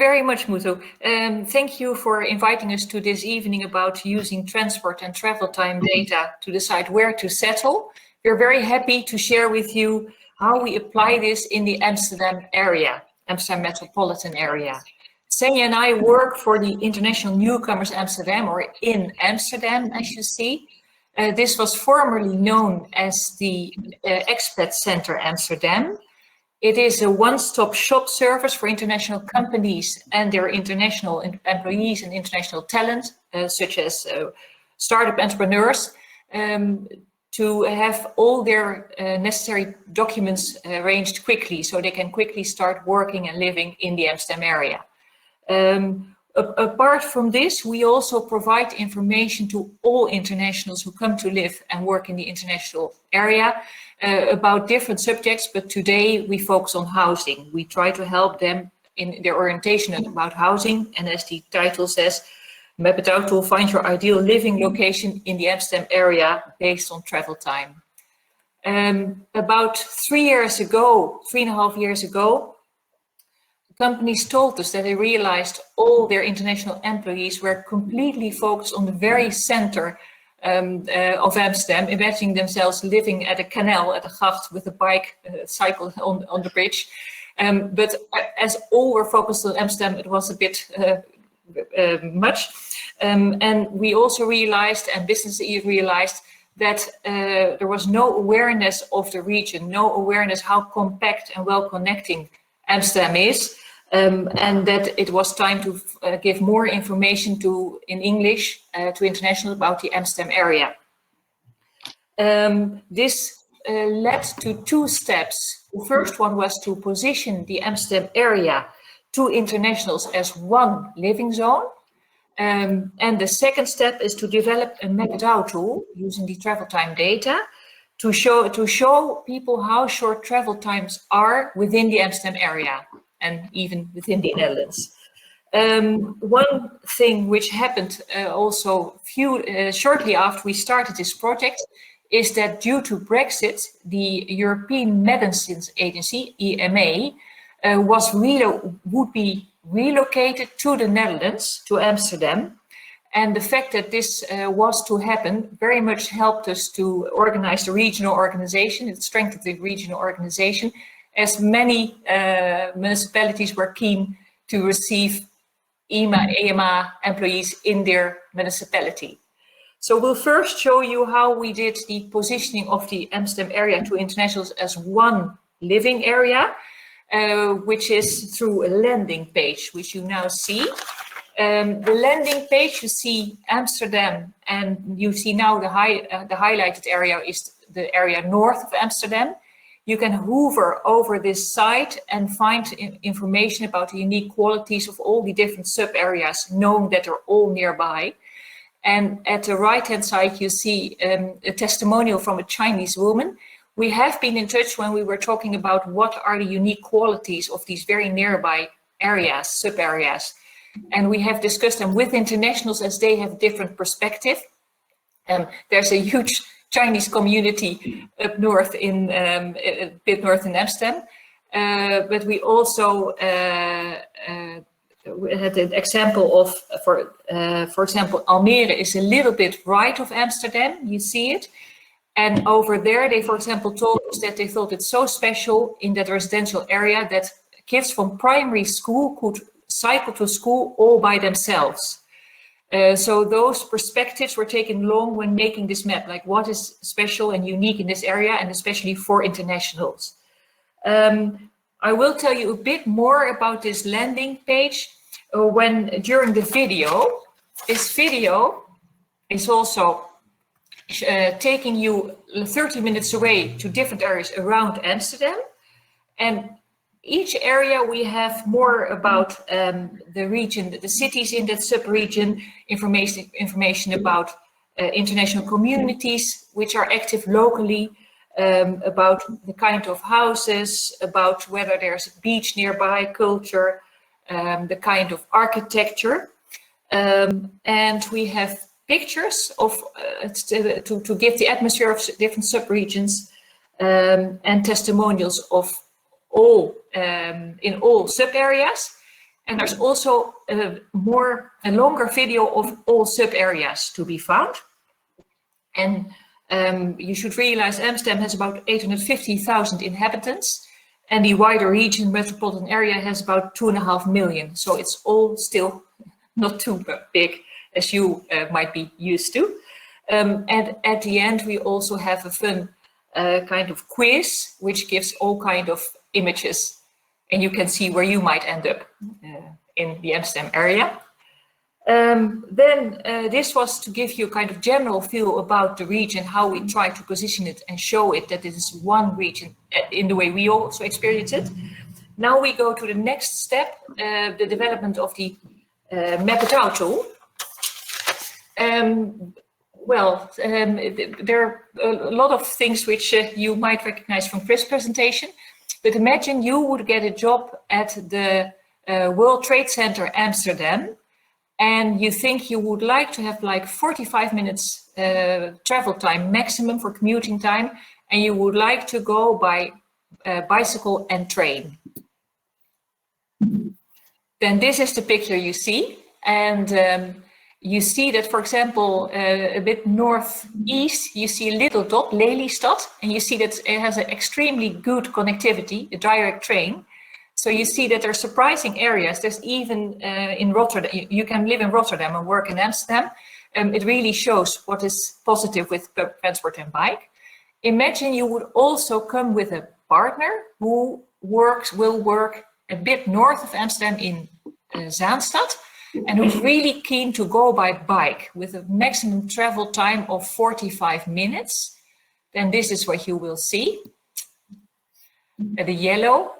very much, Mutu. Thank you for inviting us to this evening about using transport and travel time data to decide where to settle. We're very happy to share with you how we apply this in the Amsterdam area, Amsterdam Metropolitan Area. Kseniia and I work for the International Newcomers Amsterdam, or IN Amsterdam, as you see. This was formerly known as the Expat Center Amsterdam. It is a one-stop shop service for international companies and their international employees and international talent, such as startup entrepreneurs, to have all their necessary documents arranged quickly so they can quickly start working and living in the Amsterdam area. Apart from this, we also provide information to all internationals who come to live and work in the international area about different subjects, but today we focus on housing. We try to help them in their orientation about housing, and as the title says, MapitOut will find your ideal living location in the Amsterdam area based on travel time. About 3.5 years ago, companies told us that they realized all their international employees were completely focused on the very center of Amsterdam, imagining themselves living at a canal, at a gracht with a bike, cycle on the bridge. But as all were focused on Amsterdam, it was a bit much. And we also realized, and businesses realized, that there was no awareness of the region, no awareness how compact and well connecting Amsterdam is. And that it was time to give more information in English to international about the Amsterdam area. This led to 2 steps. The first one was to position the Amsterdam area to internationals as one living zone. And the second step is to develop a MapitOut tool using the travel time data to show people how short travel times are within the Amsterdam area, and even within the Netherlands. One thing which happened also shortly after we started this project is that due to Brexit, the European Medicines Agency, EMA, would be relocated to the Netherlands, to Amsterdam. And the fact that this was to happen very much helped us to organize the regional organization. It strengthened the regional organization, as many municipalities were keen to receive EMA employees in their municipality. So we'll first show you how we did the positioning of the Amsterdam area to internationals as one living area, which is through a landing page, which you now see. The landing page, you see Amsterdam, and you see now the highlighted area is the area north of Amsterdam. You can hover over this site and find information about the unique qualities of all the different sub-areas, knowing that they're all nearby. And at the right-hand side, you see a testimonial from a Chinese woman. We have been in touch when we were talking about what are the unique qualities of these very nearby areas, sub-areas. And we have discussed them with internationals as they have different perspective. There's a huge Chinese community up north a bit north in Amsterdam, but we also had an example of, for example, Almere is a little bit right of Amsterdam, you see it, and over there they, for example, told us that they thought it's so special in that residential area that kids from primary school could cycle to school all by themselves. So those perspectives were taken along when making this map, like what is special and unique in this area, and especially for internationals. I will tell you a bit more about this landing page during the video. This video is also taking you 30 minutes away to different areas around Amsterdam. And each area we have more about the region, the cities in that sub-region, information about international communities which are active locally, about the kind of houses, about whether there's a beach nearby, culture, the kind of architecture. And we have pictures of to give the atmosphere of different sub-regions, and testimonials of all in all sub-areas. And there's also a longer video of all sub-areas to be found. And you should realize Amsterdam has about 850,000 inhabitants, and the wider region, metropolitan area, has about 2.5 million. So it's all still not too big as you might be used to. And at the end, we also have a fun kind of quiz, which gives all kind of images, and you can see where you might end up in the Amsterdam area. This was to give you a kind of general feel about the region, how we try to position it and show it that it is one region in the way we also experience it. Now we go to the next step, the development of the MapitOut tool. There are a lot of things which you might recognize from Chris' presentation, but imagine you would get a job at the World Trade Center Amsterdam, and you think you would like to have like 45 minutes travel time maximum for commuting time, and you would like to go by bicycle and train. Then this is the picture you see, and you see that, for example, a bit northeast, you see a little dot, Lelystad, and you see that it has an extremely good connectivity, a direct train. So you see that there are surprising areas. There's even in Rotterdam, you can live in Rotterdam and work in Amsterdam. It really shows what is positive with public transport and bike. Imagine you would also come with a partner who will work a bit north of Amsterdam in Zaanstad, and who's really keen to go by bike with a maximum travel time of 45 minutes. Then this is what you will see. The yellow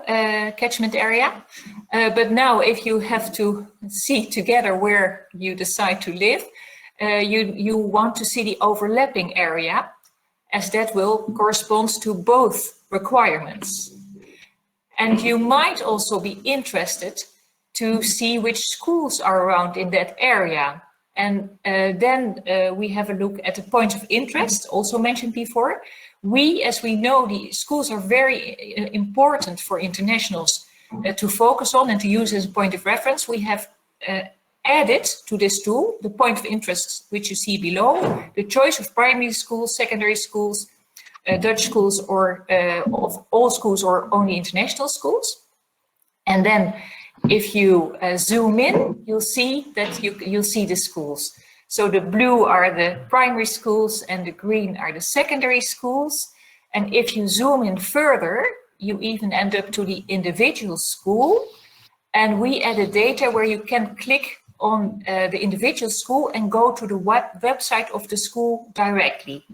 catchment area. But now if you have to see together where you decide to live, you want to see the overlapping area, as that will correspond to both requirements. And you might also be interested to see which schools are around in that area. And then we have a look at the points of interest, also mentioned before. As we know, the schools are very important for internationals to focus on and to use as a point of reference. We have added to this tool the point of interest, which you see below, the choice of primary schools, secondary schools, Dutch schools, or of all schools or only international schools. And then if you zoom in, you'll see that you'll see the schools. So the blue are the primary schools and the green are the secondary schools. And if you zoom in further, you even end up to the individual school. And we added data where you can click on the individual school and go to the website of the school directly.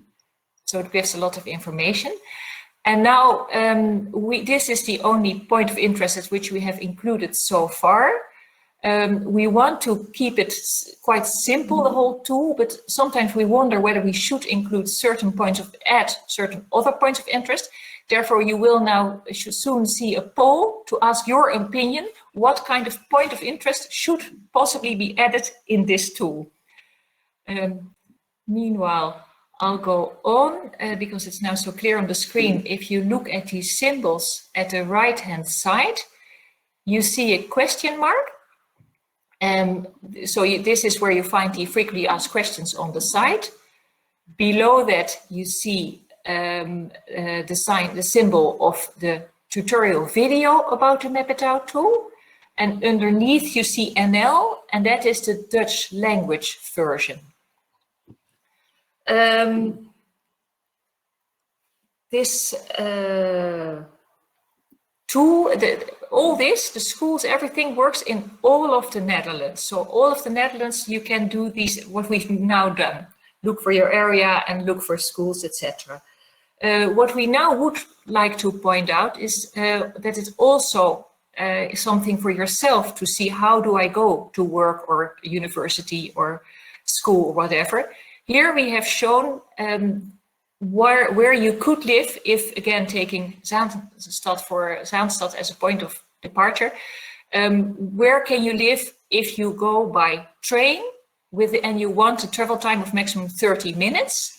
So it gives a lot of information. And now this is the only point of interest which we have included so far. We want to keep it quite simple, the whole tool, but sometimes we wonder whether we should include certain add certain other points of interest. Therefore, you will now soon see a poll to ask your opinion, what kind of point of interest should possibly be added in this tool. Meanwhile, I'll go on because it's now so clear on the screen. If you look at these symbols at the right-hand side, you see a question mark. So this is where you find the frequently asked questions on the site. Below that, you see the symbol of the tutorial video about the MapitOut tool. And underneath you see NL, and that is the Dutch language version. This tool, the schools, everything works in all of the Netherlands. So all of the Netherlands, you can do what we've now done. Look for your area and look for schools, etc. What we now would like to point out is that it's also something for yourself to see, how do I go to work or university or school or whatever. Here we have shown where you could live if, again, taking Zaanstad as a point of departure. Where can you live if you go by train and you want a travel time of maximum 30 minutes?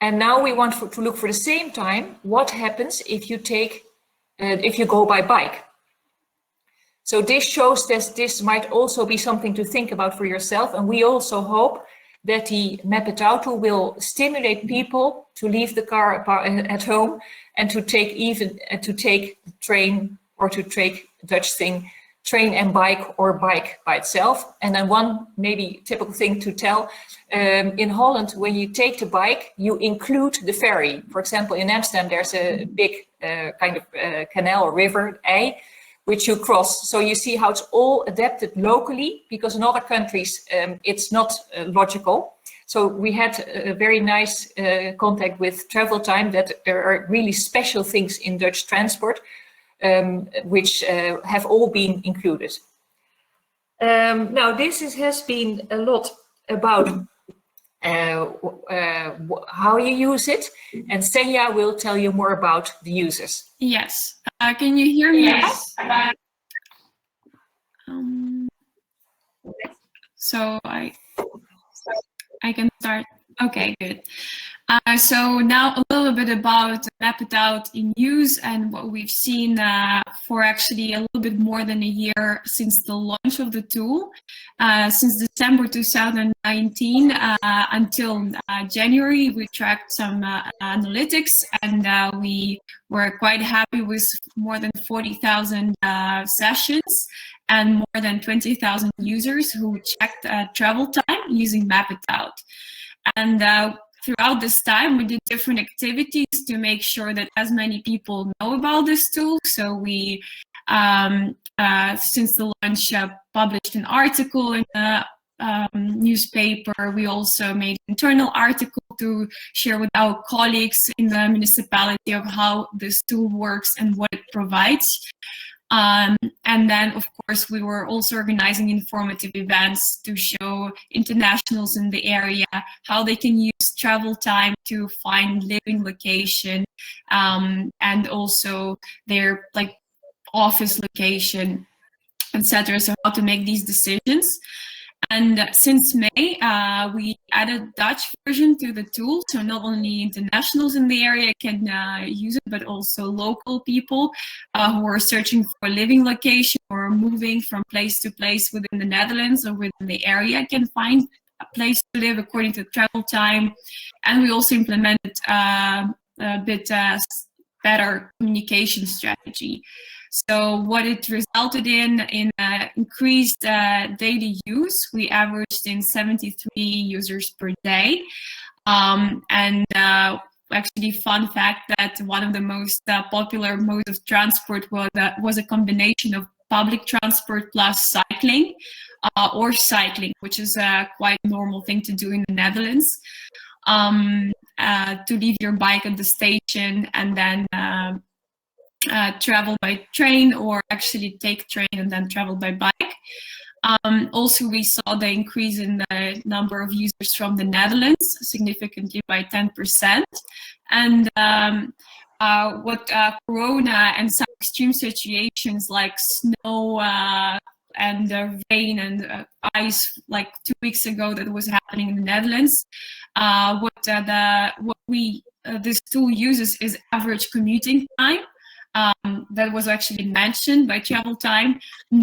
And now we want to look for the same time, what happens if you go by bike? So this shows that this might also be something to think about for yourself. And we also hope that the MapitOut tool will stimulate people to leave the car at home and to take the train, or to take Dutch thing, train and bike, or bike by itself. And then one maybe typical thing to tell, in Holland, when you take the bike, you include the ferry. For example, in Amsterdam, there's a big canal or river, which you cross. So you see how it's all adapted locally, because in other countries, it's not logical. So we had a very nice contact with Travel Time, that there are really special things in Dutch transport, which have all been included. Now, this has been a lot about how you use it, and Kseniia will tell you more about the users. Yes. Can you hear me? Yes. So I can start. Okay, good. So now a little bit about MapitOut in use and what we've seen for actually a little bit more than a year since the launch of the tool. Since December 2019 until January, we tracked some analytics, and we were quite happy with more than 40,000 sessions and more than 20,000 users who checked travel time using MapitOut. And throughout this time, we did different activities to make sure that as many people know about this tool. So we, since the launch, published an article in the newspaper. We also made an internal article to share with our colleagues in the municipality of how this tool works and what it provides. And then, of course, we were also organizing informative events to show internationals in the area how they can use travel time to find living location, and also their office location, etc. So how to make these decisions. And since May, we added Dutch version to the tool, so not only internationals in the area can use it, but also local people who are searching for a living location or moving from place to place within the Netherlands or within the area can find a place to live according to travel time. And we also implemented a bit better communication strategy. So what it resulted in increased daily use. We averaged in 73 users per day. And actually, fun fact that one of the most popular modes of transport was a combination of public transport plus cycling, or cycling, which is a quite normal thing to do in the Netherlands. To leave your bike at the station and then travel by train, or actually take train and then travel by bike. Also, we saw the increase in the number of users from the Netherlands, significantly by 10%. And what Corona and some extreme situations like snow and rain and ice, like 2 weeks ago, that was happening in the Netherlands, this tool uses is average commuting time. That was actually mentioned by Travel Time,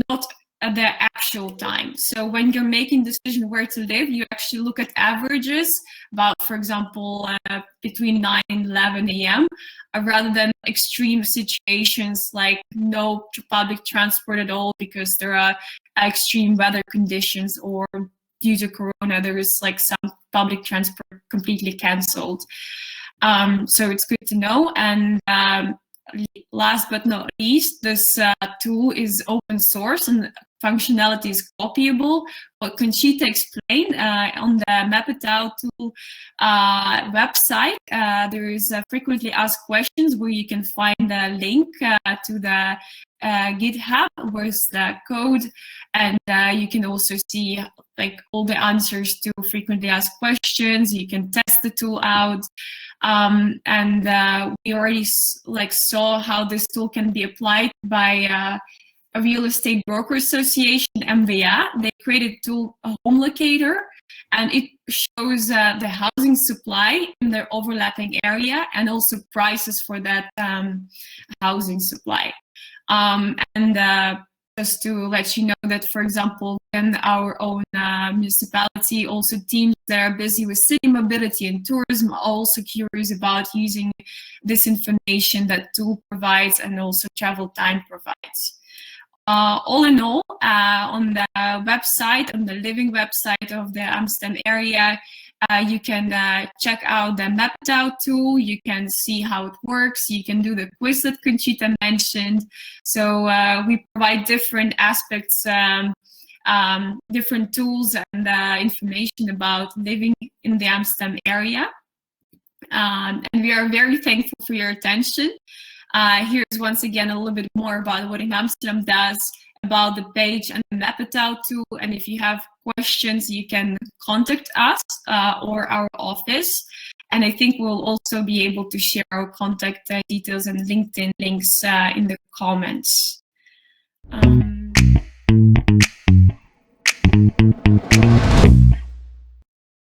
not the actual time. So when you're making the decision where to live, you actually look at averages about, for example, between 9 and 11 a.m. Rather than extreme situations like no public transport at all because there are extreme weather conditions, or due to Corona, there is some public transport completely cancelled. So it's good to know. And last but not least, this tool is open source and functionality is copyable. What Conchita explained on the MapitOut tool website, there is frequently asked questions where you can find a link to the GitHub with the code, and you can also see all the answers to frequently asked questions. You can test the tool out. And we already saw how this tool can be applied by a real estate broker association, MVA. They created a tool, a home locator, and it shows the housing supply in their overlapping area and also prices for that housing supply. And just to let you know that, for example, in our own municipality, also teams that are busy with city mobility and tourism are also curious about using this information that tool provides and also travel time provides. All in all, on the website, on the living website of the Amsterdam area, you can check out the MapitOut tool. You can see how it works. You can do the quiz that Conchita mentioned. So we provide different aspects, different tools and information about living in the Amsterdam area. And we are very thankful for your attention. Here's once again a little bit more about what In Amsterdam does, about the page and the MapitOut tool. And if you have questions, you can contact us or our office. And I think we'll also be able to share our contact details and LinkedIn links in the comments.